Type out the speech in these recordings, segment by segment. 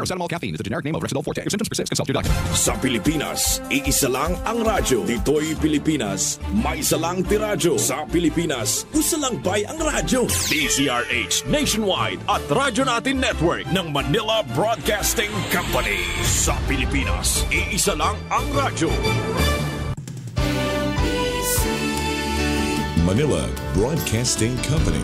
Paracetamol caffeine is a generic name of Risperdal Forte. If symptoms persist, consult your doctor. Sa Pilipinas, iisa lang ang radyo. Dito'y Pilipinas, may isa lang tiradyo. Sa Pilipinas, isa lang bay ang radyo. DZRH Nationwide at Radyo Natin Network ng Manila Broadcasting Company. Sa Pilipinas, iisa lang ang radyo. Manila Broadcasting Company.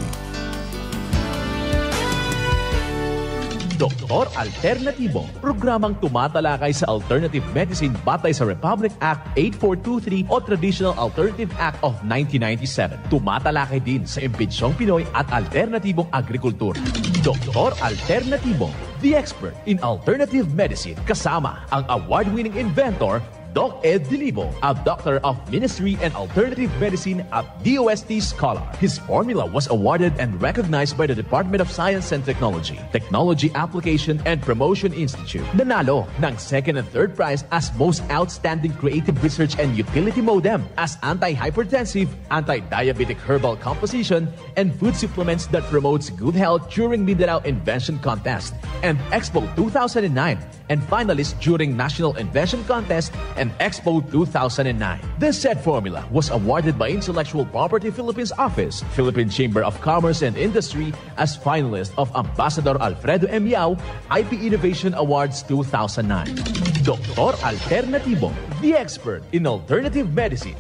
Doktor Alternatibo, programang tumatalakay sa alternative medicine batay sa Republic Act 8423 o Traditional Alternative Act of 1997. Tumatalakay din sa impinsyong Pinoy at alternatibong agrikultura. Doktor Alternatibo, the expert in alternative medicine, kasama ang award-winning inventor Doc Ed Dilibo, a doctor of ministry and alternative medicine at DOST Scholar. His formula was awarded and recognized by the Department of Science and Technology, Technology Application and Promotion Institute. Nanalo ng second and third prize as Most Outstanding Creative Research and Utility Modem, as anti-hypertensive, anti-diabetic herbal composition, and food supplements that promotes good health during Mindanao Invention Contest and Expo 2009, and finalist during National Invention Contest and Expo 2009. This said formula was awarded by Intellectual Property Philippines Office, Philippine Chamber of Commerce and Industry as finalist of Ambassador Alfredo M. Yao IP Innovation Awards 2009. Doktor Alternatibo, the expert in alternative medicine.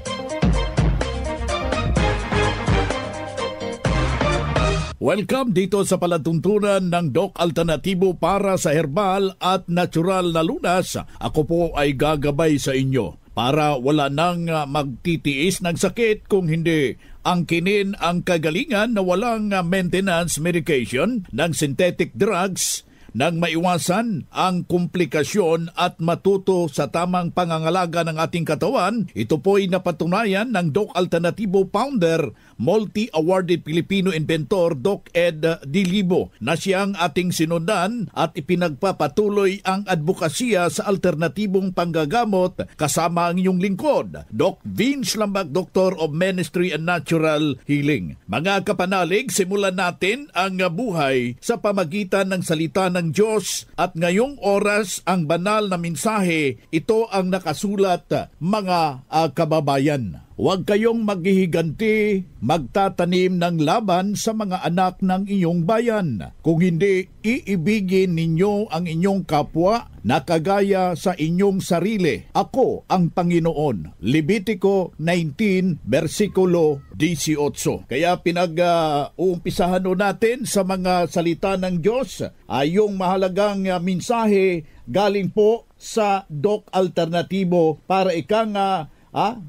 Welcome dito sa palatuntunan ng Doc Alternatibo para sa herbal at natural na lunas. Ako po ay gagabay sa inyo para wala nang magtitiis ng sakit kung hindi angkinin ang kagalingan na walang maintenance medication ng synthetic drugs nang maiwasan ang komplikasyon at matuto sa tamang pangangalaga ng ating katawan. Ito po ay napatunayan ng Doc Alternatibo founder, multi-awarded Filipino inventor Doc Ed Dilibo, na siyang ating sinundan at ipinagpapatuloy ang advokasya sa alternatibong panggagamot kasama ang inyong lingkod, Doc Vince Lambag, Doctor of Ministry and Natural Healing. Mga kapanalig, simulan natin ang buhay sa pamagitan ng salita ng Diyos at ngayong oras ang banal na mensahe, ito ang nakasulat, mga kababayan. Huwag kayong maghihiganti, magtatanim ng laban sa mga anak ng inyong bayan. Kung hindi, iibigin ninyo ang inyong kapwa na kagaya sa inyong sarili. Ako ang Panginoon. Levitico 19, versikulo 18. Kaya pinag-uumpisahan natin sa mga salita ng Diyos ay yung mahalagang mensahe galing po sa Doc Alternatibo para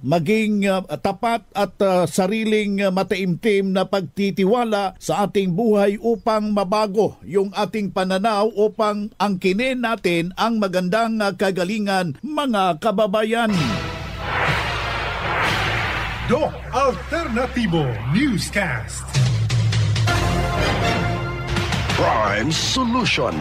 maging tapat at sariling mataimtim na pagtitiwala sa ating buhay upang mabago yung ating pananaw upang angkinin natin ang magandang kagalingan, mga kababayan. Doc Alternatibo Newscast. Prime Solution.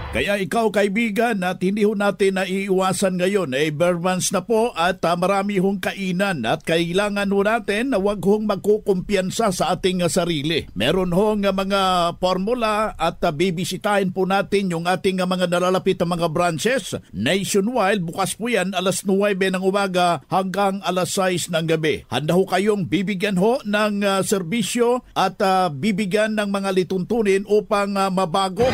Kaya ikaw kaibigan, at hindi ho natin naiiwasan ngayon, bare months na po at marami hong kainan at kailangan ho natin na huwag hong magkukumpiyansa sa ating sarili. Meron hong mga formula at bibisitahin po natin yung ating mga nalalapit na mga branches. Nationwide, bukas po yan alas 9 ng umaga hanggang alas 6 ng gabi. Handa ho kayong bibigyan ho ng serbisyo at bibigyan ng mga lituntunin upang mabago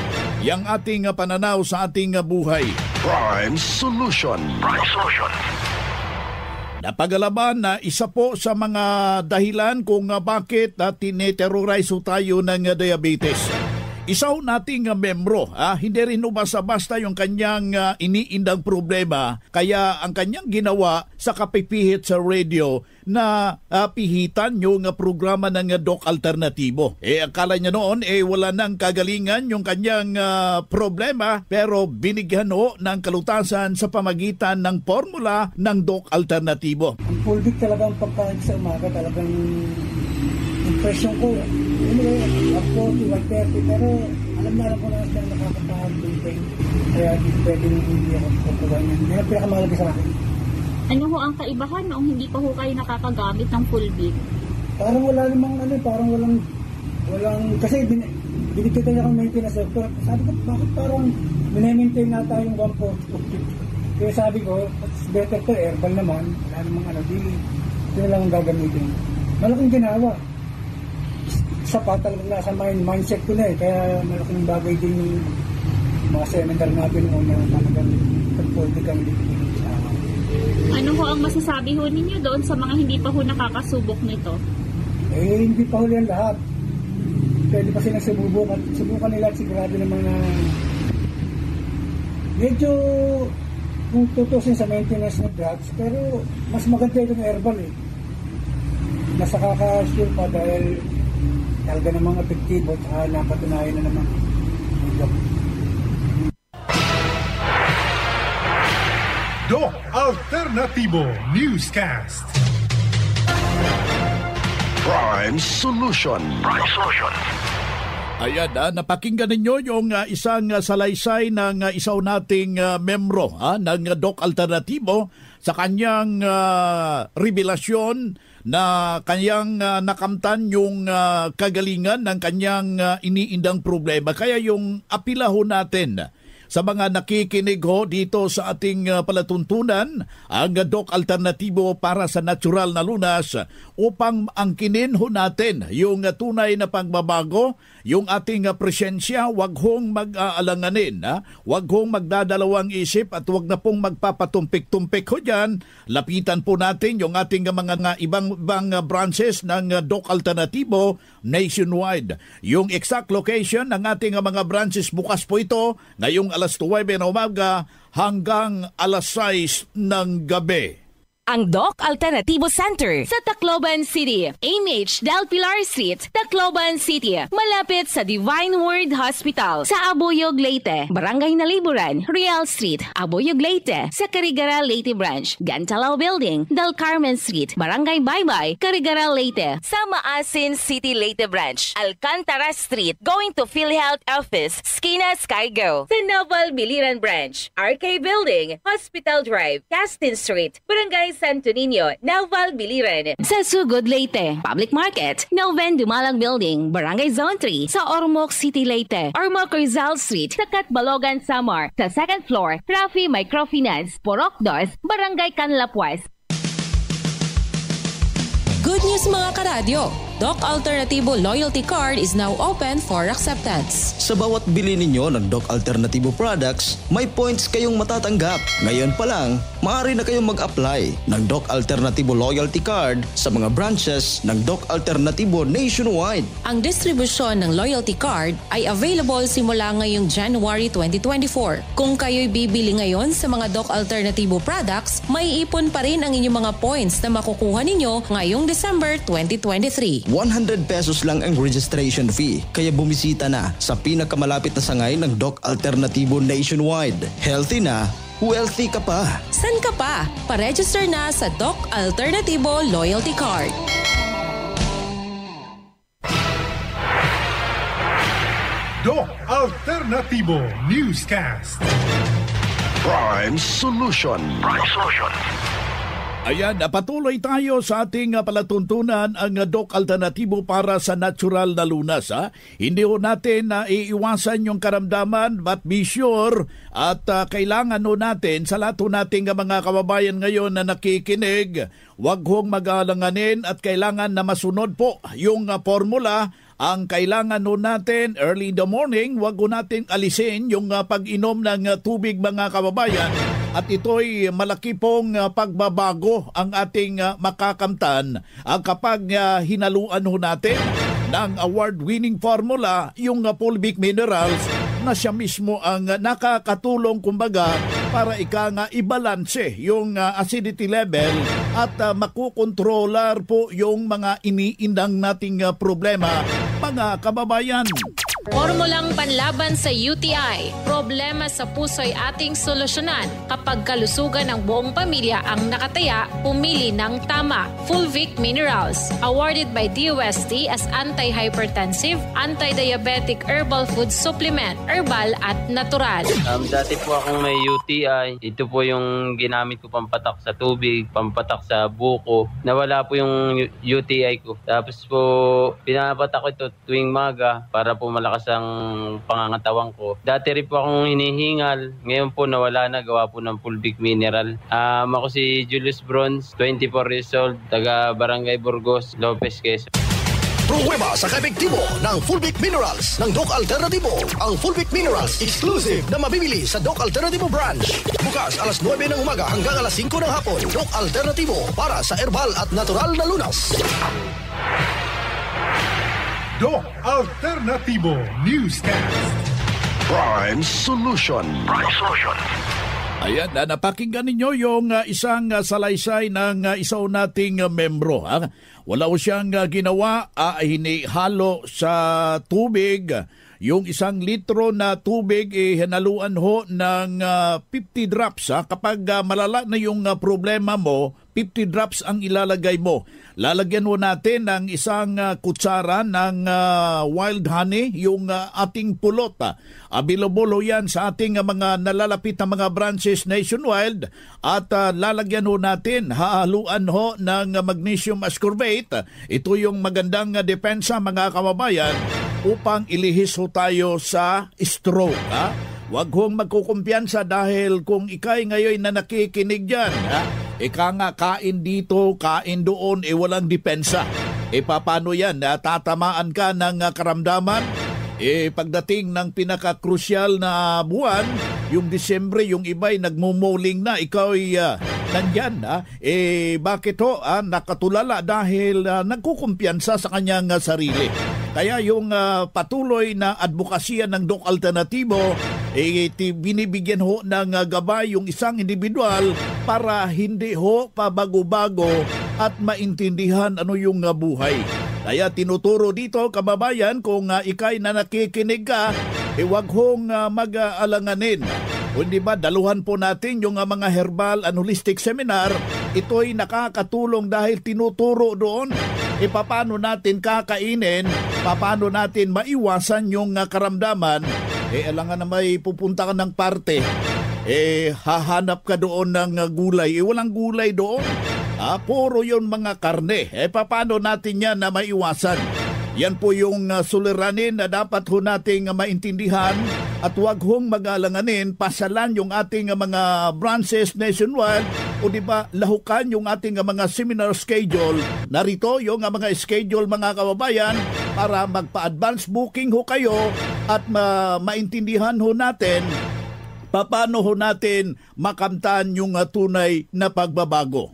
yang ating pananaw sa ating buhay. Prime Solution. Napagalaban na isa po sa mga dahilan kung bakit tineterrorize tayo ng diabetes. Isa nating membro, hindi rin basta-basta yung kanyang iniindang problema, kaya ang kanyang ginawa sa kapipihit sa radio na pihitan yung programa ng Doc Alternatibo. Akala niya noon wala nang kagalingan yung kanyang problema, pero binigyan ng kalutasan sa pamagitan ng formula ng Doc Alternatibo. Ang fulvic talagang pagkain sa umaga, talagang impression ko. Anyway, 40, 130, pero alam na ko na siya nakakapahal ng pain. Kaya di pwedeng hindi ako kukuha niya. Yan ang pinakamalaga sa akin. Ano ho ang kaibahan noong hindi pa ho kayo nakakagamit ng Fulvic? Parang wala namang parang walang kasi Binigyan niya akong maintenance doctor. Sabi ko, bakit parang minemaintain na tayong 140. Kaya sabi ko, it's better to herbal naman. Wala namang di ito na lang ang gagamitin. Malaking ginawa. Isa pa talagang nasa mindset ko na kaya malaking bagay din yung mga seminar natin o na talagang pag-political sa akin. Ano ho ang masasabi ho ninyo doon sa mga hindi pa ho nakakasubok nito? Hindi pa ho yan lahat. Pwede pa silang subukan nila at sigurado naman na medyo kung tutusin sa maintenance ng drugs, pero mas maganda yung herbal mas nakaka-assure pa dahil talaga namang epektibo at napatunayan na naman. Doc Alternativo Newscast. Prime Solution. Ayan, napakinggan ninyo yung isang salaysay ng isaw nating membro ng Doc Alternativo sa kanyang revelasyon na kanyang nakamtan yung kagalingan ng kanyang iniindang problema. Kaya yung apila ho natin sa mga nakikinig ho dito sa ating palatuntunan, ang Doc Alternativo para sa natural na lunas upang angkinin ho natin yung tunay na pagbabago, yung ating presensya, wag hong mag-aalanganin, wag hong magdadalawang isip at wag na pong magpapatumpik-tumpik ho dyan. Lapitan po natin yung ating mga ibang branches ng Doc Alternativo nationwide. Yung exact location ng ating mga branches bukas po ito ngayong alas 9 ng umaga hanggang alas 6 ng gabi. Ang Doc Alternativo Center sa Tacloban City, AMH Del Pilar Street, Tacloban City, malapit sa Divine Word Hospital sa Abuyog, Leyte, Barangay Naliburan, Real Street, Abuyog, Leyte, sa Carigara, Leyte Branch, Gantalao Building, Del Carmen Street, Barangay Baybay, Carigara, Leyte, sa Maasin City, Leyte Branch, Alcantara Street, going to PhilHealth Office, Skina Skygo, sa Naval Biliran Branch, RK Building, Hospital Drive, Castin Street, Barangay Santo Niño, Naval Biliran. Sa Sugod, Leyte, Public Market, Noven Dumalang Building, Barangay Zone 3, sa Ormoc City, Leyte, Ormoc Rizal Street, sa Catbalogan, Samar, sa second floor, Rafi Microfinance, Porok 2, Barangay Canlapuas. Good news mga karadyo! Doc Alternativo Loyalty Card is now open for acceptance. Sa bawat bili ninyo ng Doc Alternativo products, may points kayong matatanggap. Ngayon pa lang, maaari na kayong mag-apply ng Doc Alternativo Loyalty Card sa mga branches ng Doc Alternativo nationwide. Ang distribusyon ng Loyalty Card ay available simula ngayong January 2024. Kung kayo'y bibili ngayon sa mga Doc Alternativo products, may ipon pa rin ang inyong mga points na makukuha ninyo ngayong December 2023. 100 pesos lang ang registration fee. Kaya bumisita na sa pinakamalapit na sangay ng Doc Alternativo nationwide. Healthy na, wealthy ka pa. San ka pa? Pa-register na sa Doc Alternativo Loyalty Card. Doc Alternativo Newscast. Prime Solution. Ayan, patuloy tayo sa ating palatuntunan ang Doc Alternativo para sa natural na lunas. Hindi ho natin iiwasan yung karamdaman but be sure at kailangan ho natin sa lahat ho nating mga kababayan ngayon na nakikinig, wag hong mag-alanganin at kailangan na masunod po yung formula. Ang kailangan ho natin early in the morning, wag ho natin alisin yung pag-inom ng tubig mga kababayan. At ito'y malaki pong pagbabago ang ating makakamtan kapag hinaluan ho natin ng award-winning formula, yung fulvic minerals, na siya mismo ang nakakatulong kumbaga para ibalanse yung acidity level at makukontrolar po yung mga iniindang nating problema, mga kababayan. Formulang panlaban sa UTI. Problema sa puso'y ating solusyonan. Kapag kalusugan ng buong pamilya ang nakataya, pumili ng tama. Fulvic Minerals. Awarded by DOST as anti-hypertensive, anti-diabetic herbal food supplement, herbal at natural. Dati po akong may UTI. Ito po yung ginamit ko pampatak sa tubig, pampatak sa buko. Nawala po yung UTI ko. Tapos po, pinapatak ko ito tuwing maga para po malakas malakas ang pangangatawan ko. Dati rin po akong hinihingal. Ngayon po nawala na, gawa po ng Fulvic Mineral. Ako si Julius Bronze, 24 years old, taga Barangay Burgos, Lopez, Quezon. Pruweba sa kaepektibo ng Fulvic Minerals ng Doc Alternativo. Ang Fulvic Minerals exclusive na mabibili sa Doc Alternativo branch. Bukas alas 9 ng umaga hanggang alas 5 ng hapon. Doc Alternativo para sa herbal at natural na lunas. Doc Alternativo Newscast. Prime Solution. Ayan, napakinggan ninyo yung isang salaysay ng isa nating membro. Wala ko siyang ginawa, hinihalo sa tubig. Yung 1 litro na tubig, hinaluan ho ng 50 drops. Kapag malala na yung problema mo, 50 drops ang ilalagay mo. Lalagyan mo natin ng 1 kutsara ng wild honey, yung ating pulot. Available yan sa ating mga nalalapit na mga branches nationwide. At lalagyan ho natin, hahaluan ho ng magnesium ascorbate. Ito yung magandang depensa mga kababayan upang ilihis ho tayo sa stroke. Huwag hong magkukumpiyansa dahil kung ikay ngayon na nakikinig dyan, ika nga kain dito, kain doon, walang depensa. Paano yan? Tatamaan ka ng karamdaman? Pagdating ng pinaka-crucial na buwan, yung Disyembre, yung iba'y nagmumuling na, ikaw ay nandyan. Bakit ho? Nakatulala dahil nagkukumpiyansa sa kanyang sarili. Kaya yung patuloy na advokasya ng Doc Alternativo, binibigyan ho ng gabay yung isang individual para hindi ho pabago-bago at maintindihan ano yung buhay. Kaya tinuturo dito, kababayan, kung ikay na nakikinig ka, huwag hong mag-alanganin. Kundi ba, daluhan po natin yung mga herbal and holistic seminar. Ito'y nakakatulong dahil tinuturo doon. Paano natin kakainin, paano natin maiwasan yung karamdaman. Alangan na may pupunta ka ng parte, hahanap ka doon ng gulay. Walang gulay doon. Puro yun mga karne. Paano natin yan na maiwasan? Yan po yung suliranin na dapat ho nating maintindihan at huwag hong mag-alanganin, pasalan yung ating mga branches nationwide o diba lahukan yung ating mga seminar schedule. Narito yung mga schedule mga kababayan para magpa-advance booking ho kayo at maintindihan ho natin paano ho natin makamtan yung tunay na pagbabago.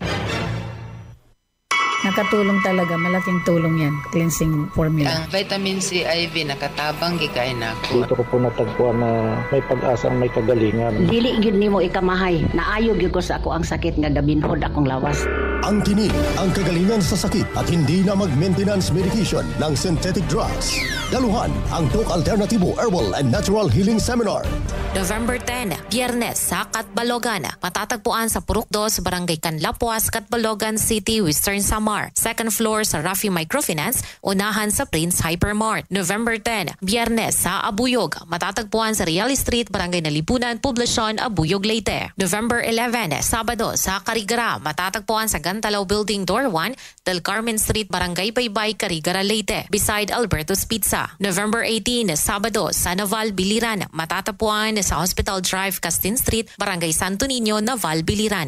Nakatulong talaga, malaking tulong yan, cleansing formula. Ang vitamin C IV nakatabang gikain ako. Dito ko po natagpuan na may pag-asang may kagalingan. Dili gyud nimo ikamahay, naayo gyud ko sa ako ang sakit nga gabinhod akong lawas. Ang tinig, ang kagalingan sa sakit at hindi na mag-maintenance medication ng synthetic drugs. Daluhan ang Doc Alternativo Herbal and Natural Healing Seminar. November 10, Biyernes sa Catbalogan. Matatagpuan sa Purok 2, Barangay Canlapuas, Catbalogan City, Western Samar. Second floor sa Rafi Microfinance, unahan sa Prince Hypermart. November 10, Biyernes sa Abuyog. Matatagpuan sa Real Street, Barangay Nalipunan, Poblacion, Abuyog, Leyte. November 11, Sabado sa Carigara. Matatagpuan sa Gantalaw Building Door 1, Del Carmen Street, Barangay Baybay, Carigara, Leyte. Beside Alberto's Pizza. November 18, Sabado sa Naval, Biliran. Matatagpuan sa Hospital Drive, Castin Street, Barangay Santo Niño, Naval, Biliran.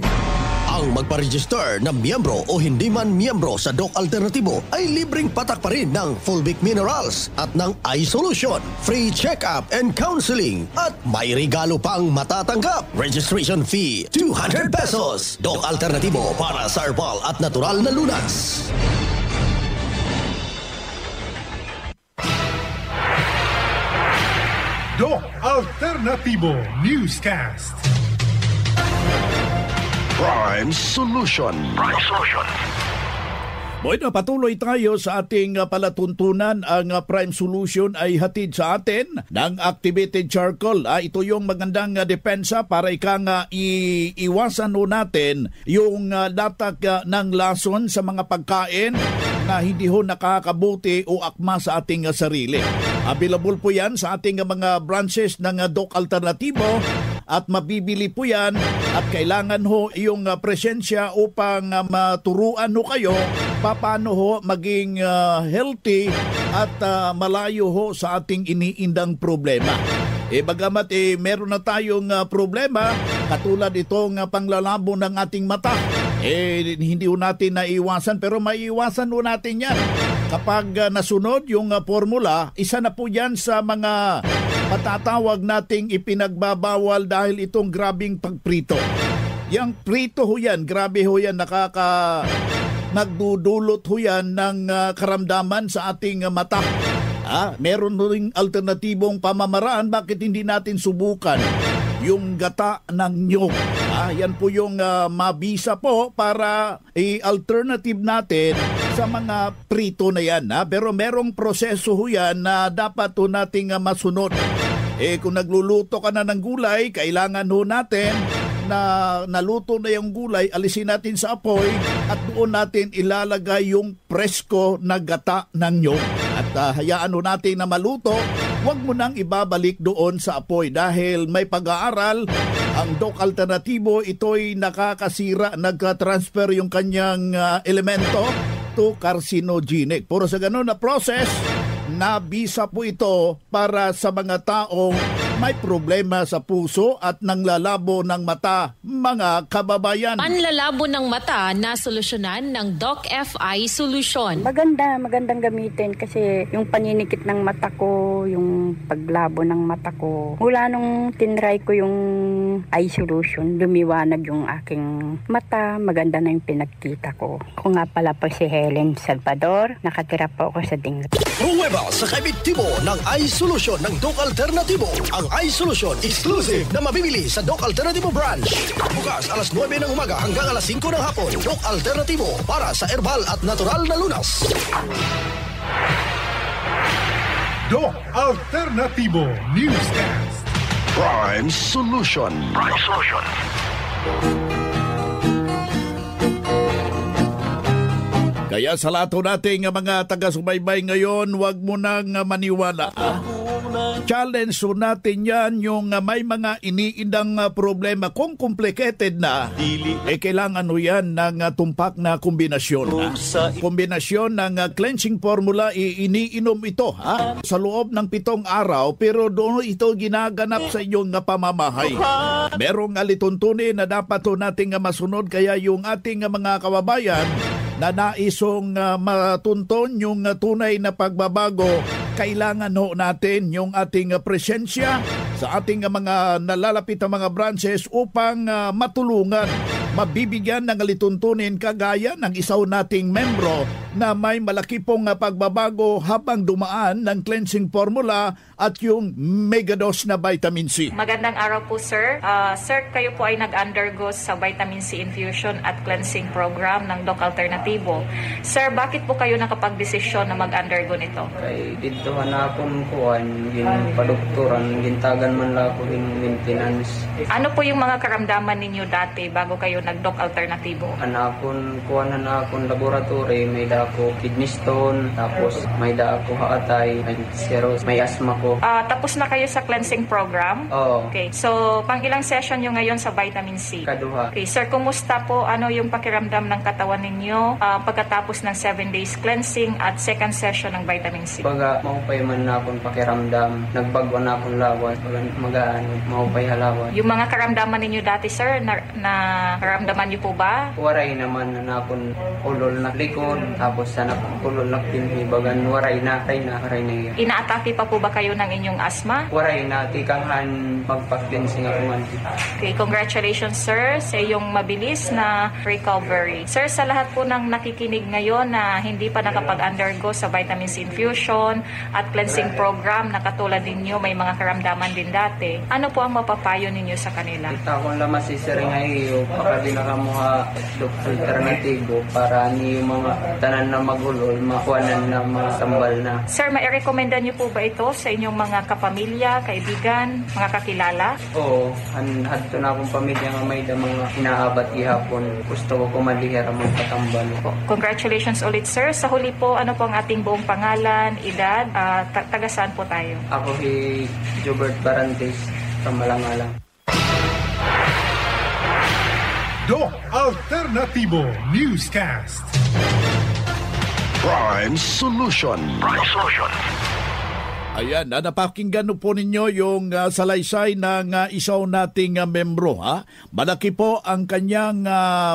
Ang magpa-register na miyembro o hindi man miyembro sa Doc Alternativo ay libreng patak pa rin ng Fulvic Minerals at ng iSolution, free check-up and counseling at may regalo pang matatanggap. Registration fee, 200 pesos. Doc Alternativo para sa herbal at natural na lunas. Doc Alternativo Newscast. Prime Solution. Boy, patuloy tayo sa ating palatuntunan. Ang Prime Solution ay hatid sa atin ng activated charcoal. Ito yung magandang depensa para iwasan natin yung latag ng lason sa mga pagkain na hindi ho nakakabuti o akma sa ating sarili. Available po yan sa ating mga branches ng Doc Alternativo. at mabibili po yan at kailangan ho iyong presensya upang maturuan ho kayo paano ho maging healthy at malayo ho sa ating iniindang problema. Bagamat meron na tayong problema katulad itong panglalabo ng ating mata, hindi ho natin naiwasan pero maiiwasan ho natin yan. Kapag nasunod yung formula, isa na po yan sa mga matatawag nating ipinagbabawal dahil itong grabing pagprito. Yang prito ho yan, grabe ho yan, nagdudulot ho yan ng karamdaman sa ating mata. Meron ring alternatibong pamamaraan, bakit hindi natin subukan yung gata ng nyog. Yan po yung mabisa po para i-alternative natin sa mga prito na yan. Pero merong proseso ho yan na dapat ho nating masunod. Kung nagluluto ka na ng gulay, kailangan ho natin na naluto na yung gulay, alisin natin sa apoy at doon natin ilalagay yung presko na gata ng nyog. At hayaan ho natin na maluto, huwag mo nang ibabalik doon sa apoy dahil may pag-aaral ang Doc Alternatibo, ito'y nakakasira, nagka-transfer yung kanyang elemento to carcinogenic. Puro sa ganun na process, nabisa po ito para sa mga taong may problema sa puso at nanglalabo ng mata, mga kababayan. Panlalabo ng mata na solusyonan ng Doc FI Solution. Magandang gamitin kasi yung paninikit ng mata ko, yung paglabo ng mata ko. Mula nung tinry ko yung eye solution, lumiwanag yung aking mata, maganda na yung pinagkita ko. Ako nga pala po si Helen Salvador, nakatira po ako sa Dinglao. Pruweba sa kaibigtibo ng eye solution ng Doc Alternatibo. Ang eye solution exclusive na mabibili sa Doc Alternatibo branch. Bukas alas 9 ng umaga hanggang alas 5 ng hapon. Doc Alternatibo para sa herbal at natural na lunas. Doc Alternatibo Newscast. Prime Solution. Kaya sa lahat nating mga taga-subaybay ngayon, huwag mo nang maniwala. Challenge natin yan yung may mga iniindang problema. Kung complicated na, kailangan mo yan ng tumpak na kombinasyon. Kombinasyon ng cleansing formula, iniinom ito sa loob ng 7 araw, pero doon ito ginaganap sa inyong pamamahay. Merong alituntunin na dapat nating masunod, kaya yung ating mga kababayan na naisong matunton yung tunay na pagbabago, kailangan natin yung ating presensya sa ating mga nalalapit na mga branches upang matulungan, mabibigyan ng alituntunin kagaya ng isaw nating membro na may malaki pong pagbabago habang dumaan ng cleansing formula at yung megadose na vitamin C. Magandang araw po, sir. Sir, kayo po ay nag-undergo sa vitamin C infusion at cleansing program ng Doc Alternatibo. Sir, bakit po kayo nakapag-desisyon na mag-undergo nito? Kay dito na akong kuhan, yung padoktoran, gintagan man lang ako yung maintenance. Ano po yung mga karamdaman ninyo dati bago kayo nag-Doc Alternatibo? Kuhan na akong laboratory, may da ako kidney stone, tapos may da ako haatay, may cirrhosis, may asthma ko. Tapos na kayo sa cleansing program? Oo. Okay, so pang ilang session nyo ngayon sa vitamin C? Kaduha. Okay, sir, kumusta po? Ano yung pakiramdam ng katawan ninyo pagkatapos ng 7 days cleansing at second session ng vitamin C? Baga, mahupay man na akong pakiramdam, nagbagwa na akong lawas, mahupay halawan. Yung mga karamdaman ninyo dati, sir, karamdaman nyo po ba? Waray naman na akong ulol na likod, tapos sana ulol na pinhi, bagan waray na yan. Inaatake pa po ba kayo ng inyong asthma? Waray na, tikanghan magpa-cleansing ako man. Okay, congratulations, sir, sa iyong mabilis na recovery. Sir, sa lahat po ng nakikinig ngayon na hindi pa nakapag-undergo sa vitamin C infusion at cleansing program na katulad ninyo, may mga karamdaman din dati, ano po ang mapapayo ninyo sa kanila? Kita ko lang masisiring ayo, baka di nakamuha Doc Alternatibo para niyo mga tanan na magulol, makuhanan na mga sambal na. Sir, mai-recommenda niyo po ba ito sa inyong mga kapamilya, kaibigan, mga kakilala? Oo, hadto na akong pamilya nga may da mga inaabat ihapon. Gusto ko kumalihira magpatambal. Congratulations ulit, sir. Sa huli po, ano po ang ating buong pangalan, edad, taga saan po tayo? Ako si Jobert Barantes, from Malangalang. Doc Alternativo Newscast. Prime Solution. Ayan, napakinggan po ninyo yung salaysay ng isaw nating membro. Malaki po ang kanyang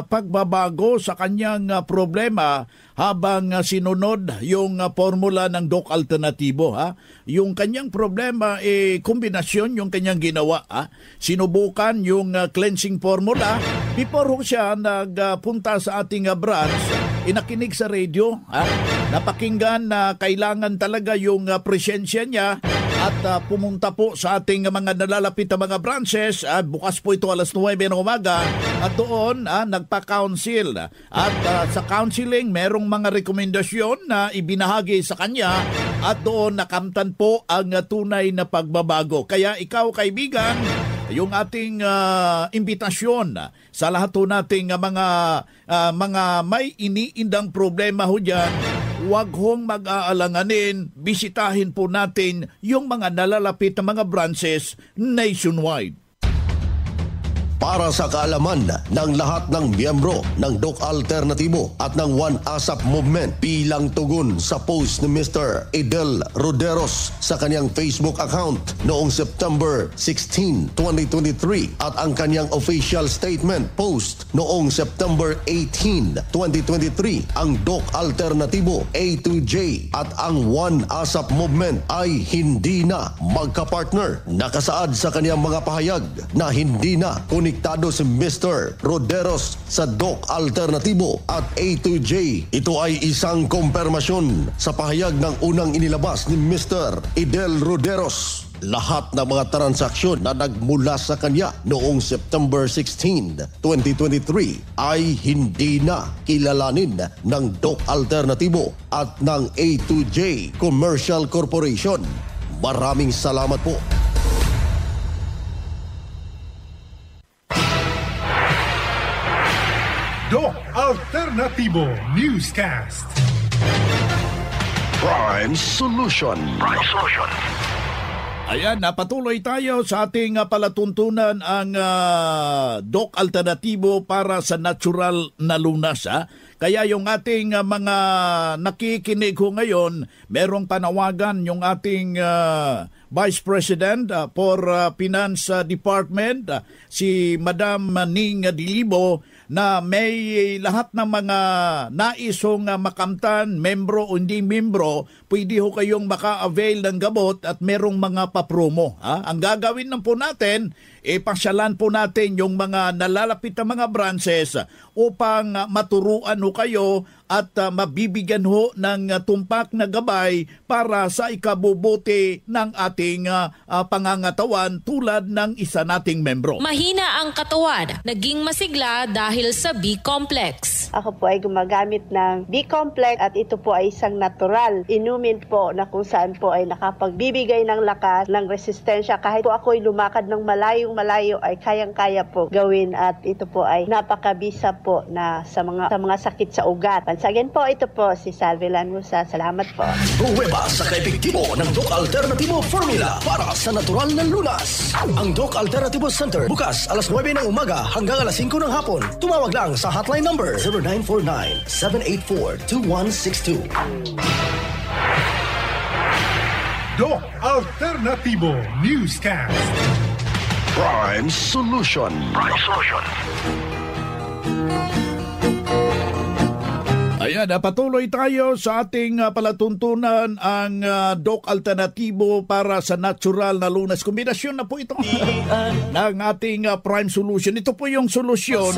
pagbabago sa kanyang problema habang sinunod yung formula ng Doc Alternativo. Yung kanyang problema, kombinasyon yung kanyang ginawa. Sinubukan yung cleansing formula. Before siya nagpunta sa ating branch, inakinig sa radio, napakinggan na kailangan talaga yung presensya niya at pumunta po sa ating mga nalalapit na mga branches. Bukas po ito alas 9 ng umaga at doon nagpa-counsel. At sa counseling, merong mga rekomendasyon na ibinahagi sa kanya at doon nakamtan po ang tunay na pagbabago. Kaya ikaw, kaibigan, yung ating imbitasyon sa lahat po nating mga may iniindang problema ho dyan, huwag hong mag-aalanganin, bisitahin po natin yung mga nalalapit na mga branches nationwide. Para sa kaalaman ng lahat ng miyembro ng Doc Alternativo at ng One ASAP Movement bilang tugon sa post ni Mr. Idel Roderos sa kanyang Facebook account noong September 16, 2023 at ang kanyang official statement post noong September 18, 2023, ang Doc Alternativo A to J at ang One ASAP Movement ay hindi na magkapartner. Nakasaad sa kanyang mga pahayag na hindi na konektado si Mr. Roderos sa Doc Alternativo at A2J. Ito ay isang kumpirmasyon sa pahayag ng unang inilabas ni Mr. Idel Roderos. Lahat ng mga transaksyon na nagmula sa kanya noong September 16, 2023 ay hindi na kilalanin ng Doc Alternativo at ng A2J Commercial Corporation. Maraming salamat po. Doc Alternativo Newscast. Prime Solution. Ayan, patuloy tayo sa ating palatuntunan ang Doc Alternativo para sa natural na lunas. Kaya yung ating mga nakikinig ho ngayon, merong panawagan yung ating Vice President for Finance Department, si Madam Ning Dilibo, na may lahat ng mga naisong makamtan, membro o hindi membro, pwede ho kayong maka-avail ng gamot at merong mga papromo. Ang gagawin lang po natin, pasyalan po natin yung mga nalalapit na mga branches upang maturuan ho kayo at mabibigyan ho ng tumpak na gabay para sa ikabubuti ng ating pangangatawan tulad ng isa nating membro. Mahina ang katawan, naging masigla dahil sa B-complex. Ako po ay gumagamit ng B-complex at ito po ay isang natural inumin po na kung saan po ay nakapagbibigay ng lakas, ng resistensya. Kahit po ako ay lumakad ng malayo ay kayang-kaya po gawin at ito po ay napakabisa po na sa mga sakit sa ugat. Once again po, ito po si Salve Lanmusa. Salamat po. Pruweba sa kaepektibo ng Doc Alternativo Formula para sa natural na lunas. Ang Doc Alternativo Center bukas alas 9 ng umaga hanggang alas 5 ng hapon. Tumawag lang sa hotline number 0949-784-2162. Doc Alternativo Newscast. Prime Solution. Ayan, patuloy tayo sa ating palatuntunan ang Doc Alternativo para sa natural na lunas. Kombinasyon na po ito ng ating Prime Solution. Ito po yung solusyon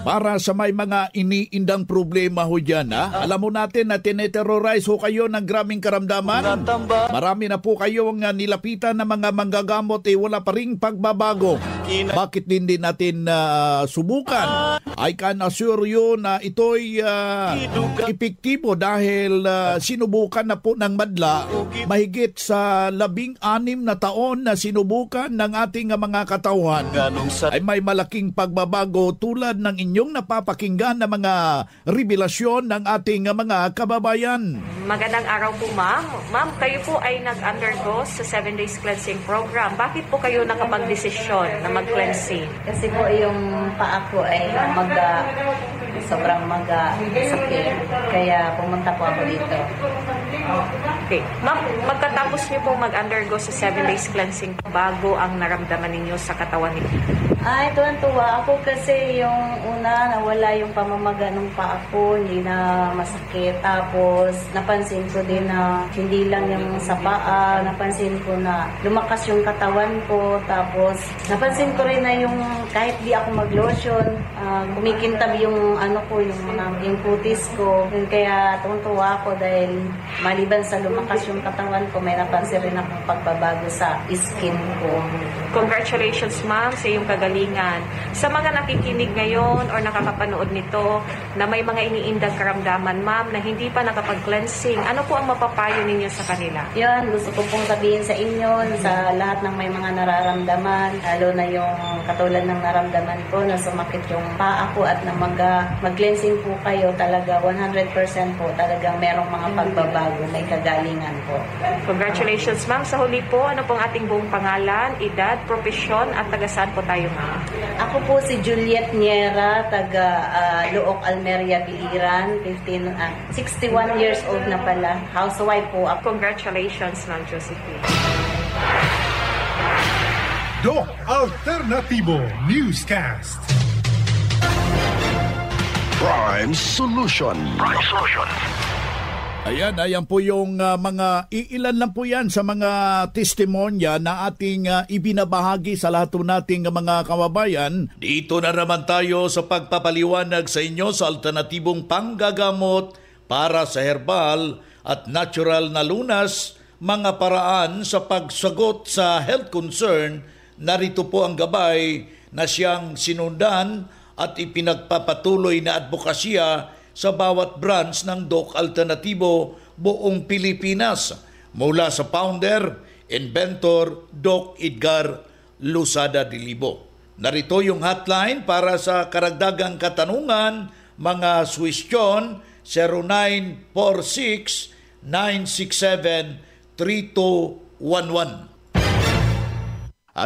para sa may mga iniindang problema ho dyan. Alam mo natin na tineterrorize ho kayo ng graming karamdaman. Marami na po kayong nilapitan na mga manggagamot wala pa ring pagbabago. Bakit hindi natin subukan? I can assure you na ito'y epektibo dahil sinubukan na po ng madla. Mahigit sa 16 na taon na sinubukan ng ating mga katauhan ay may malaking pagbabago tulad ng inyong napapakinggan na mga revelasyon ng ating mga kababayan. Magandang araw po, ma'am. Ma'am, kayo po ay nag-undergo sa 7 days cleansing program. Bakit po kayo nakapag-desisyon na mag-cleansing? Kasi po yung paa ko ay sobrang sakit. Kaya pumunta po ako dito. Okay. Ma'am, magkatapos niyo po mag-undergo sa 7 days cleansing, bago ang naramdaman ninyo sa katawan ninyo? Ay, tuwan-tuwa ako kasi yung una, nawala yung pamamaga ng paa ko, hindi na masakit. Tapos, napansin ko din na hindi lang yung sa paa, napansin ko na lumakas yung katawan ko. Tapos, napansin ko rin na yung kahit di ako mag-lotion, kumikintab yung yung putis ko. Kaya tuwan-tuwa ako dahil maliban sa lumakas yung katawan ko, may napansin rin akong pagbabago sa skin ko. Congratulations, ma'am, sa iyong kagalingan. Sa mga nakikinig ngayon or nakakapanood nito na may mga iniindang karamdaman, ma'am, na hindi pa nakapag-cleansing, ano po ang mapapayo ninyo sa kanila? Yan, gusto ko pong sabihin sa inyo, sa lahat ng may mga nararamdaman, lalo na yung katulad ng naramdaman ko na sumakit yung paa ko at na mag-cleansing po kayo, talaga 100% po, talagang merong mga pagbabago, may kagalingan po. Congratulations, ma'am. Sa huli po, ano pong ating buong pangalan, edad, profesyon, at taga saan po tayo, ma'am? Ako po si Juliet Niera, taga Luok, Almeria, Biliran, 61 years old na pala. Housewife po ako. Congratulations, ma'am Josephine. Doc Alternativo Newscast. Prime Solution. Ayan po yung ilan lang po yan sa mga testimonya na ating ibinabahagi sa lahat nating mga kababayan. Dito na naman tayo sa pagpapaliwanag sa inyo sa alternatibong panggagamot para sa herbal at natural na lunas, mga paraan sa pagsagot sa health concern. Narito po ang gabay na siyang sinundan at ipinagpapatuloy na advokasya sa bawat branch ng Doc Alternativo buong Pilipinas mula sa founder, inventor Doc Edgar Lusada Dilibo. Narito yung hotline para sa karagdagang katanungan, mga suwestyon 0946-967-3211.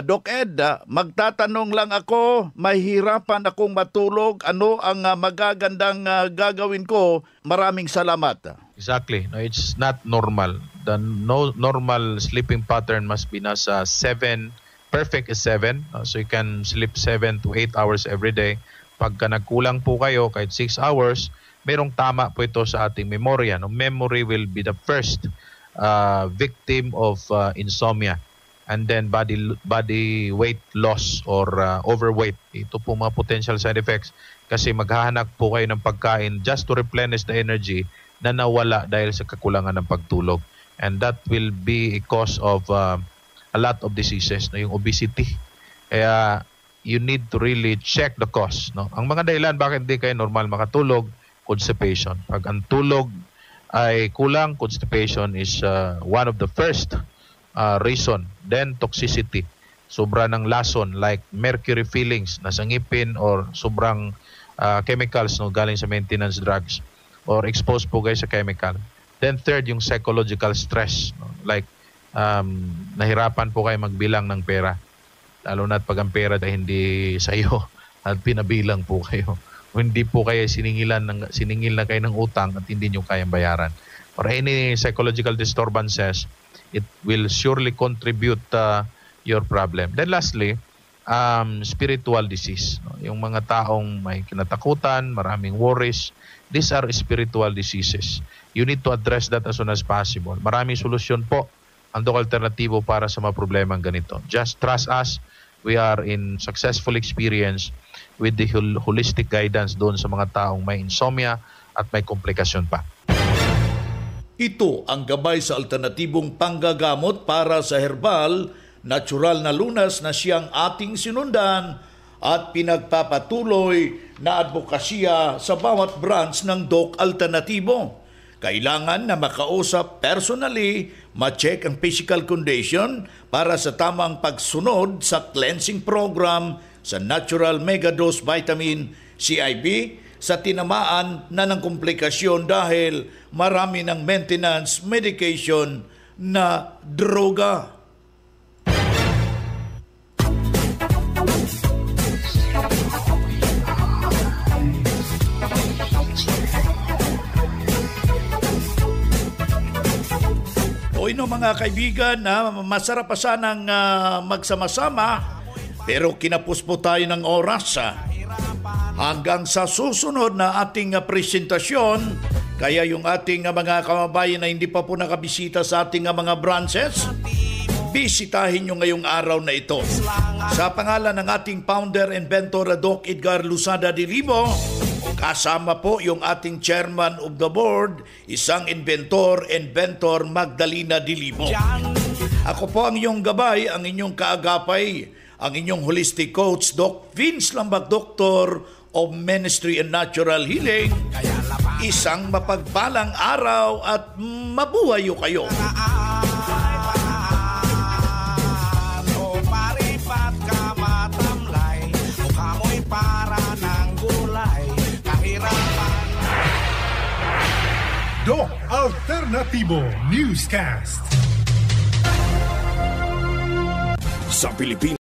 Doc Ed, magtatanong lang ako, mahihirapan akong matulog. Ano ang magagandang gagawin ko? Maraming salamat. Exactly. No, it's not normal. The normal sleeping pattern must be nasa 7. Perfect is 7. So you can sleep 7 to 8 hours every day. Pagka nagkulang po kayo, kahit 6 hours, merong tama po ito sa ating memorya. No? Memory will be the first victim of insomnia. And then body weight loss or overweight. Ito po mga potential side effects kasi maghahanap po kayo ng pagkain just to replenish the energy na nawala dahil sa kakulangan ng pagtulog. And that will be a cause of a lot of diseases, no? Yung obesity. Kaya you need to really check the cause. No? Ang mga dahilan bakit hindi kayo normal makatulog, constipation. Pag ang tulog ay kulang, constipation is one of the first reason. Then toxicity, sobra ng lason like mercury fillings nasa ngipin or sobrang chemicals no galing sa maintenance drugs or exposed po kayo sa chemical. Then third, yung psychological stress no? Like nahirapan po kayo magbilang ng pera, lalo na pag ang pera ay hindi sa iyo at pinabilang po kayo o hindi po kayo siningil na kayo ng utang at hindi nyo kayang bayaran or any psychological disturbances. It will surely contribute your problem. Then lastly, spiritual disease. No? Yung mga taong may kinatakutan, maraming worries, these are spiritual diseases. You need to address that as soon as possible. Maraming solusyon po ang Doc Alternativo para sa mga problemang ganito. Just trust us. We are in successful experience with the holistic guidance doon sa mga taong may insomnia at may komplikasyon pa. Ito ang gabay sa alternatibong panggagamot para sa herbal, natural na lunas na siyang ating sinundan at pinagpapatuloy na advokasya sa bawat branch ng Doc Alternativo. Kailangan na makausap personally, ma-check ang physical condition para sa tamang pagsunod sa cleansing program sa Natural Megadose Vitamin CIB sa tinamaan na ng komplikasyon dahil marami ng maintenance medication na droga. mga kaibigan na masarap pa sanang magsama-sama pero kinapos po tayo ng oras. Hanggang sa susunod na ating presentasyon, kaya yung ating mga kababayan na hindi pa po nakabisita sa ating mga branches, bisitahin nyo ngayong araw na ito. Sa pangalan ng ating founder and inventor Doc Edgar Lusada Dilibo, kasama po yung ating chairman of the board, isang inventor Magdalena Dilibo. Ako po ang inyong gabay, ang inyong kaagapay, ang inyong holistic coach, Doc Vince Lambak, Doctor of Ministry and Natural Healing. Isang mapagpalang araw at mabuhayo kayo. Doc Alternativo Newscast. Sa Pilipinas.